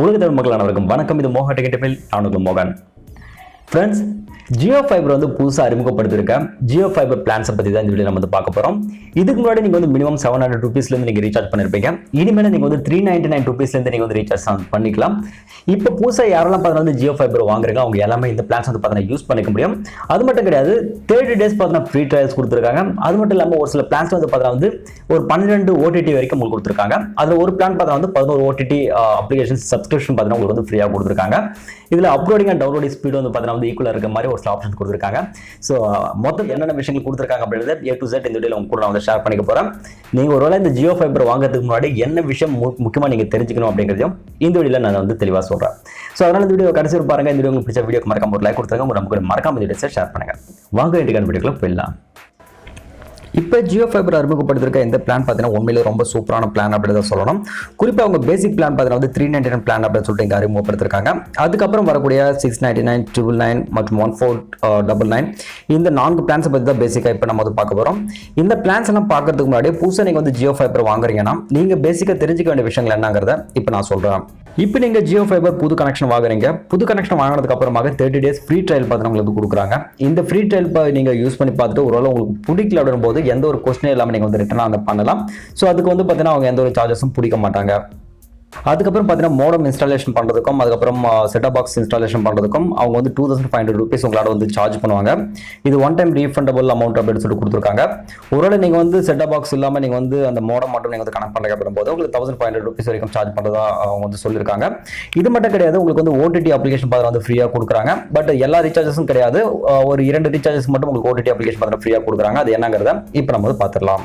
உலக தமிழ் மக்கள் அனைவருக்கும் வணக்கம். இது mohatechintamil. நான் உங்கள் மோகன். Friends, Jio Fibre வந்து புதுசா அறிமுகப்படுத்திருக்க Jio Fibre பிளான்ஸ் பத்தி தான் இந்த வீடியோ நம்ம பார்க்க போறோம். இதுக்கு முன்னாடி நீங்க வந்து மினிமம் 700 rupees ல இருந்து நீங்க ரீசார்ஜ் பண்ணிருப்பீங்க. இனிமேல் நீங்க வந்து 399 rupees ல இருந்து நீங்க வந்து ரீசார்ஜ் பண்ணிக்கலாம். இப்போ புதுசா யாரெல்லாம் வந்து Jio Fibre வாங்குறீங்க அவங்க எல்லாமே இந்த பிளான்ஸ் வந்து பார்த்தா யூஸ் பண்ணிக்க முடியும். அது மட்டும் கிடையாது, 30 days பார்த்தா ஃப்ரீ ட்ரையல்ஸ் கொடுத்துருக்காங்க. அது மட்டும் இல்லாம ஒரு சில பிளான்ஸ் வந்து பார்த்தா வந்து ஒரு 12 OTT வரைக்கும் உங்களுக்கு கொடுத்துருக்காங்க. அதுல ஒரு பிளான் பார்த்தா வந்து 11 OTT அப்ளிகேஷன்ஸ் சப்ஸ்கிரிப்ஷன் பார்த்தா உங்களுக்கு வந்து ஃப்ரீயா கொடுத்துருக்காங்க. இதுல அப்லோடிங் அண்ட் டவுன்லோடிங் ஸ்பீடு வந்து பார்த்தா வந்து ஈக்குவலா இருக்க மாதிரி ஒரு சில ஆப்ஷன் கொடுத்துருக்காங்க. ஸோ மொத்தம் என்னென்ன விஷயங்கள் கொடுத்துருக்காங்க அப்படின்றத A to Z இந்த வீடியோல உங்க கூட நான் வந்து ஷேர் பண்ணிக்க போறேன். நீங்க ஒருவேளை இந்த Jio Fibre வாங்குறதுக்கு முன்னாடி என்ன விஷயம் முக்கியமா நீங்க தெரிஞ்சுக்கணும் அப்படிங்கிறதையும் இந்த வீடியோல நான் வந்து தெளிவா சொல்றேன். ஸோ அதனால இந்த வீடியோ கடைசி பாருங்க. இந்த வீடியோ உங்களுக்கு பிடிச்ச வீடியோக்கு மறக்காம ஒரு லைக் கொடுத்துருங்க. நமக்கு மறக்காம இந்த வீடியோஸை ஷேர் பண்ணுங்க. வாங்க வீடியோக்கான வீடியோக்குள்ள போயிடலாம். இப்போ Jio Fibre அறிமுகப்படுத்திருக்க இந்த பிளான் பார்த்தீங்கன்னா உண்மையிலே ரொம்ப சூப்பரான பிளான் அப்படி தான் சொல்லணும். குறிப்பாக அவங்க பேசிக் பிளான் பார்த்தீங்கன்னா வந்து 399 பிளான் அப்படின்னு சொல்லிட்டு இங்கே அறிமுகப்படுத்திருக்காங்க. அதுக்கப்புறம் வரக்கூடிய 699, 999 மற்றும் 1499 இந்த 4 பிளான்ஸை பற்றி தான் பேசிக்காக இப்போ நம்ம வந்து பார்க்க போகிறோம். இந்த பிளான்ஸ் எல்லாம் பார்க்கறதுக்கு முன்னாடி புதுசாக நீங்கள் வந்து Jio Fibre வாங்குறீங்கன்னா நீங்கள் பேசிக்காக தெரிஞ்சுக்க வேண்டிய விஷயங்கள் என்னங்கிறத இப்போ நான் சொல்கிறேன். இப்போ நீங்க Jio Fibre புது கனெக்ஷன் வாங்குறீங்க. புது கனெக்ஷன் வாங்கினதுக்கு அப்புறமாக 30 days ஃப்ரீ ட்ரையல் பார்த்து உங்களுக்கு கொடுக்குறாங்க. இந்த ஃப்ரீ ட்ரையல் நீங்க யூஸ் பண்ணி பார்த்துட்டு ஒருவேளை உங்களுக்கு பிடிக்கல அப்படின் போது எந்த ஒரு கொஸ்டின் இல்லாமல் நீங்க வந்து ரிட்டர்ன் அந்த பண்ணலாம். ஸோ அதுக்கு வந்து பார்த்தீங்கன்னா அவங்க எந்த ஒரு சார்ஜஸும் பிடிக்க மாட்டாங்க. அதுக்கப்புறம் பார்த்தீங்கன்னா மோடம் இன்ஸ்டாலேஷன் பண்ணுறதுக்கும் அதுக்கப்புறம் செட்டப் பாக்ஸ் இன்ஸ்டாலேஷன் பண்ணுறதுக்கும் அவங்க வந்து 2500 rupees உங்களால் வந்து சார்ஜ் பண்ணுவாங்க. இது ஒன் டைம் ரீஃபண்டபிள் அமௌண்ட் அப்படின்னு சொல்லிட்டு கொடுத்துருக்காங்க. ஒருவேளை நீங்கள் வந்து செட்டப் பாக்ஸ் இல்லாமல் நீங்கள் வந்து அந்த மோடம் மட்டும் நீங்கள் வந்து கனெக்ட் பண்ணுறீங்க அப்படின் போது உங்களுக்கு 1500 rupees வரைக்கும் சார்ஜ் பண்ணுறதா அவங்க வந்து சொல்லியிருக்காங்க. இது மட்டும் கிடையாது, உங்களுக்கு வந்து OTT அப்ளிகேஷன் பார்த்து வந்து ஃப்ரீயாக கொடுக்குறாங்க. பட் எல்லா ரீசார்ஜஸும் கிடையாது, ஒரு 2 ரீசார்ஜஸ் மட்டும் உங்களுக்கு OTT அப்ளிகேஷன் பார்த்து ஃப்ரீயாக கொடுக்குறாங்க. அது என்னங்கிறத இப்போ நம்ம வந்து பார்த்துடலாம்.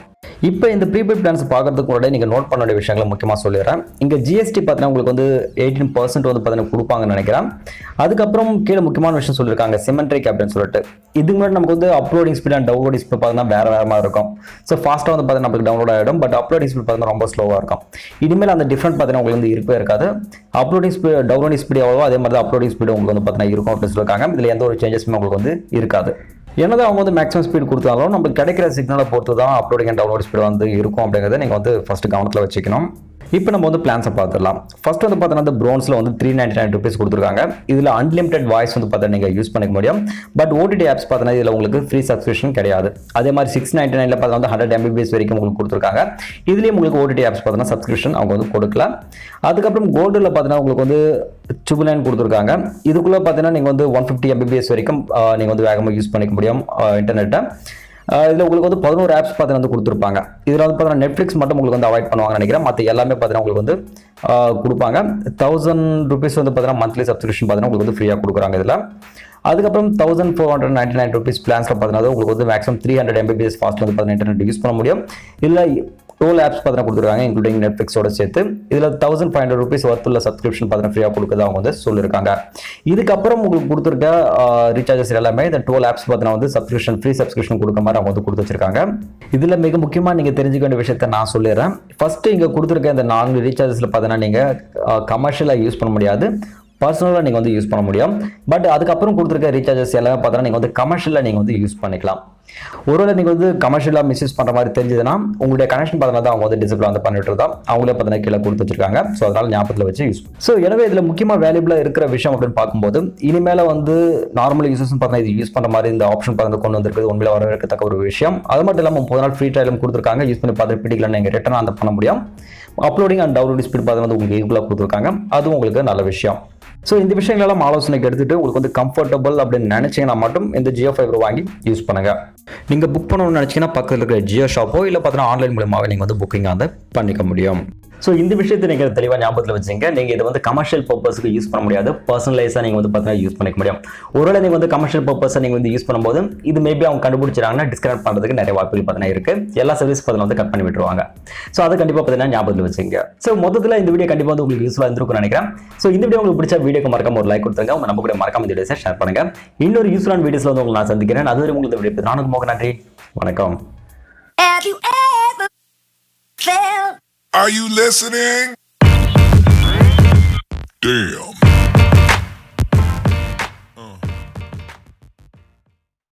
இப்போ இந்த ப்ரீபெய்ட் பிளான்ஸ் பார்க்கறதுக்கு முன்னாடி நீங்கள் நோட் பண்ண வேண்டிய விஷயங்களை முக்கியமாக சொல்லிடுறேன். இங்கே GST பார்த்தீங்கன்னா உங்களுக்கு வந்து 18% வந்து பார்த்தீங்கன்னா கொடுப்பாங்கன்னு நினைக்கிறேன். அதுக்கப்புறம் கீழே முக்கியமான விஷயம் சொல்லியிருக்காங்க சிமெண்ட்ரிக் அப்படின்னு சொல்லிட்டு. இதுக்கு முன்னாடி நமக்கு வந்து uploading speed and downloading speed பார்த்தீங்கன்னா வேற மாதிரி இருக்கும். ஸோ ஃபாஸ்ட்டாக வந்து பார்த்தீங்கன்னா நமக்கு டவுன்லோட் ஆகிடும். பட் அப்லோடிங் ஸ்பீட் பார்த்தீங்கன்னா ரொம்ப ஸ்லோவாக இருக்கும். இனிமேல் அந்த டிஃப்ரெண்ட் பார்த்தீங்கன்னா உங்களுக்கு வந்து இருக்கவே இருக்காது. அப்லோடிங் ஸ்பீட் டவுன்லோடிங் ஸ்பீட் எவ்வளோ அதே மாதிரி தான் அப்லோடிங் ஸ்பீடு உங்களுக்கு வந்து பார்த்தீங்கன்னா இருக்கும் அப்படின்னு சொல்லியிருக்காங்க. இதில் எந்த ஒரு சேஞ்சஸுமே உங்களுக்கு வந்து இருக்காது. என்னதான் அவங்க வந்து மேக்ஸிமம் ஸ்பீட் கொடுத்தாலும் நமக்கு கிடைக்கிற சிக்னலை பொறுத்து தான் அப்லோடிங் அண்ட் டவுன்லோட் ஸ்பீட் வந்து இருக்கும் அப்படிங்கிறத நீங்கள் வந்து ஃபர்ஸ்ட் கவனத்தில் வச்சுக்கணும். இப்போ நம்ம வந்து பிளான்ஸை பார்த்துடலாம். ஃபர்ஸ்ட் வந்து பார்த்தீங்கன்னா ப்ரோன்ஸில் வந்து 399 rupees கொடுத்துருக்காங்க. இதில் அன்லிமிடெட் வாய்ஸ் வந்து பார்த்தா நீங்கள் யூஸ் பண்ணிக்க முடியும். பட் OTT ஆப்ஸ் பார்த்தீங்கன்னா இதில் உங்களுக்கு ஃப்ரீ சப்ஸ்கிரிப்ஷன் கிடையாது. அதே மாதிரி 699 பார்த்தா வந்து 100 MB வரைக்கும் உங்களுக்கு கொடுத்துருக்காங்க. இதுலேயும் உங்களுக்கு OTT ஆப்ஸ் பார்த்தீங்கன்னா சப்ஸ்கிரிப்ஷன் அவங்க வந்து கொடுக்கல. அதுக்கப்புறம் கோல்டில் பார்த்தீங்கன்னா உங்களுக்கு வந்து 999 கொடுத்துருக்காங்க. இதுக்குள்ளே பார்த்தீங்கன்னா நீங்கள் வந்து 150 MB வரைக்கும் நீங்கள் வந்து வேகமாக யூஸ் பண்ணிக்க முடியும் இன்டர்நெட்டை. இதில் உங்களுக்கு வந்து 11 ஆப்ஸ் பார்த்தீங்கன்னா வந்து கொடுத்துருப்பாங்க. இதில் வந்து பார்த்தீங்கன்னா நெட்ஃப்ளிக்ஸ் மட்டும் உங்களுக்கு வந்து அவாய்ட் பண்ணுவாங்கன்னு நினைக்கிறேன். மற்ற எல்லாமே பார்த்தீங்கன்னா உங்களுக்கு வந்து கொடுப்பாங்க. 1000 rupees வந்து பார்த்தீங்கன்னா மந்த்லி சப்ஸ்கிரிப்ஷன் பார்த்தீங்கன்னா உங்களுக்கு வந்து ஃப்ரீயாக கொடுக்குறாங்க இதில். அதுக்கப்புறம் 1499 rupees பிளான்ஸில் பார்த்தீங்கன்னா உங்களுக்கு வந்து மேக்ஸிமம் 300 MB ஃபாஸ்ட் வந்து பார்த்தீங்கன்னா இன்டர்நெட் யூஸ் பண்ண முடியும். இல்லை 12 ஆப்ஸ் பார்த்தீங்கன்னா கொடுத்துருக்காங்க இன்க்ளூடிங் நெட்ஃப்ளிக்ஸோட சேர்த்து. இதில் 1500 rupees ஒர்த்துள்ள சப்ஸ்கிரிப்ஷன் பார்த்தீங்கன்னா ஃப்ரீயாக கொடுக்குறது அவங்க வந்து சொல்லியிருக்காங்க. இதுக்கப்புறம் உங்களுக்கு கொடுத்துருக்க ரீசார்ஜஸ் எல்லாமே இந்த 12 ஆப்ஸ் பார்த்தீங்கன்னா வந்து சப்ஸ்கிரிப்ஷன் ஃப்ரீ சப்ஸ்கிரிப்ஷன் கொடுக்குற மாதிரி அவங்க வந்து கொடுத்து வச்சிருக்காங்க. இதில் மிக முக்கியமாக நீங்கள் தெரிஞ்சுக்க வேண்டிய விஷயத்தை நான் சொல்லிடுறேன். ஃபர்ஸ்ட் இங்கே கொடுத்துருக்க இந்த 4 ரீசார்ஜஸில் பார்த்தீங்கன்னா நீங்கள் கமர்ஷியலாக யூஸ் பண்ண முடியாது, பர்சனலாக நீங்கள் வந்து யூஸ் பண்ண முடியும். பட் அதுக்கப்புறம் கொடுத்துருக்க ரீசார்ஜஸ் எல்லாமே பார்த்தீங்கன்னா நீங்கள் வந்து கமர்ஷியலாக நீங்கள் வந்து யூஸ் பண்ணிக்கலாம். ஒருவேளை நீங்கள் வந்து கமர்ஷியலாக மிஸ்யூஸ் பண்ணுற மாதிரி தெரிஞ்சதுன்னா உங்களுடைய கனெக்ஷன் பார்த்தீங்கன்னா தான் அவங்க வந்து டிசபிள் வந்து பண்ணிட்டு தான் அவங்களே பார்த்தீங்கன்னா கீழே கொடுத்து வச்சிருக்காங்க. ஸோ அதனால ஞாபகத்தில் வச்சு யூஸ். ஸோ எனவே இதில் முக்கியமாக வேல்யூபிளாக இருக்கிற விஷயம் அப்படின்னு பார்க்கும்போது இனிமேல் வந்து நார்மல் யூசர்ஸ் பார்த்தீங்கன்னா இது யூஸ் பண்ணுற மாதிரி இந்த ஆப்ஷன் பார்த்தீங்கன்னா கொண்டு வந்திருக்கிறது உண்மையில வரவேற்கத்தக்க ஒரு விஷயம். அது மட்டும் இல்லாமல் 30 நாள் ஃப்ரீ ட்ரையலும் கொடுத்துருக்காங்க. யூஸ் பண்ணி பார்த்து பிடிக்கல நீங்கள் ரிட்டர்ன் அந்த பண்ண முடியும். அப்லோடிங் அண்ட் டவுன்லோடிங் ஸ்பீட் பார்த்து வந்து உங்களுக்கு ஈக்குவலாக கொடுத்துருக்காங்க. அதுவும் உங்களுக்கு நல்ல விஷயம். ஸோ இந்த விஷயங்களெல்லாம் ஆலோசனைக்கு எடுத்துட்டு உங்களுக்கு வந்து கம்ஃபர்டபுள் அப்படின்னு நினைச்சீங்கன்னா மட்டும் இந்த Jio Fibre வாங்கி யூஸ் பண்ணுங்க. நீங்கள் புக் பண்ணணும்னு நினைச்சீங்கன்னா பக்கத்தில் இருக்கிற ஜியோ ஷாப்போ இல்லை பார்த்தீங்கன்னா ஆன்லைன் மூலமாக நீங்கள் வந்து புக்கிங் வந்து பண்ணிக்க முடியும். ஸோ இந்த விஷயத்தை நீங்கள் தெளிவாக ஞாபகத்தில் வச்சுங்க. நீங்கள் இதை வந்து கமர்ஷியல் பர்பஸ்க்கு யூஸ் பண்ண முடியாது, பர்சனலைஸாக நீங்கள் வந்து பார்த்தீங்கன்னா யூஸ் பண்ணிக்க முடியும். ஒருவேளை நீங்கள் வந்து கமர்ஷியல் பர்பஸை நீங்கள் வந்து யூஸ் பண்ணும்போது இது மேபி அவங்க கண்டுபிடிச்சாங்கன்னா டிஸ்கனெக்ட் பண்ணுறதுக்கு நிறைய வாய்ப்புகள் பார்த்தீங்கன்னா இருக்குது. எல்லா சர்வீஸ் பார்த்தீங்கன்னா வந்து கட் பண்ணி விட்டுருவாங்க. ஸோ அதை கண்டிப்பாக பார்த்தீங்கன்னா ஞாபகத்தில் வச்சுங்க. ஸோ மொத்தத்தில் இந்த வீடியோ கண்டிப்பாக வந்து உங்களுக்கு யூஸ்ஃபுல்லாக இருந்திருக்கும்னு நினைக்கிறேன். ஸோ இந்த வீடியோ உங்களுக்கு பிடிச்ச வீடியோக்கு மறக்காம ஒரு லைக் கொடுத்துருங்க. உங்க நம்ம கூட மறக்காம இந்த வீடியோஸை ஷேர் பண்ணுங்க. இன்னொரு யூஸ்ஃபுல்லான வீடியோஸ்ல வந்து உங்களுக்கு நான் சந்திக்கிறேன். அதுவரை உங்களுக்கு வீடியோ நானும் மோகன். நன்றி, வணக்கம். Are you listening? Damn.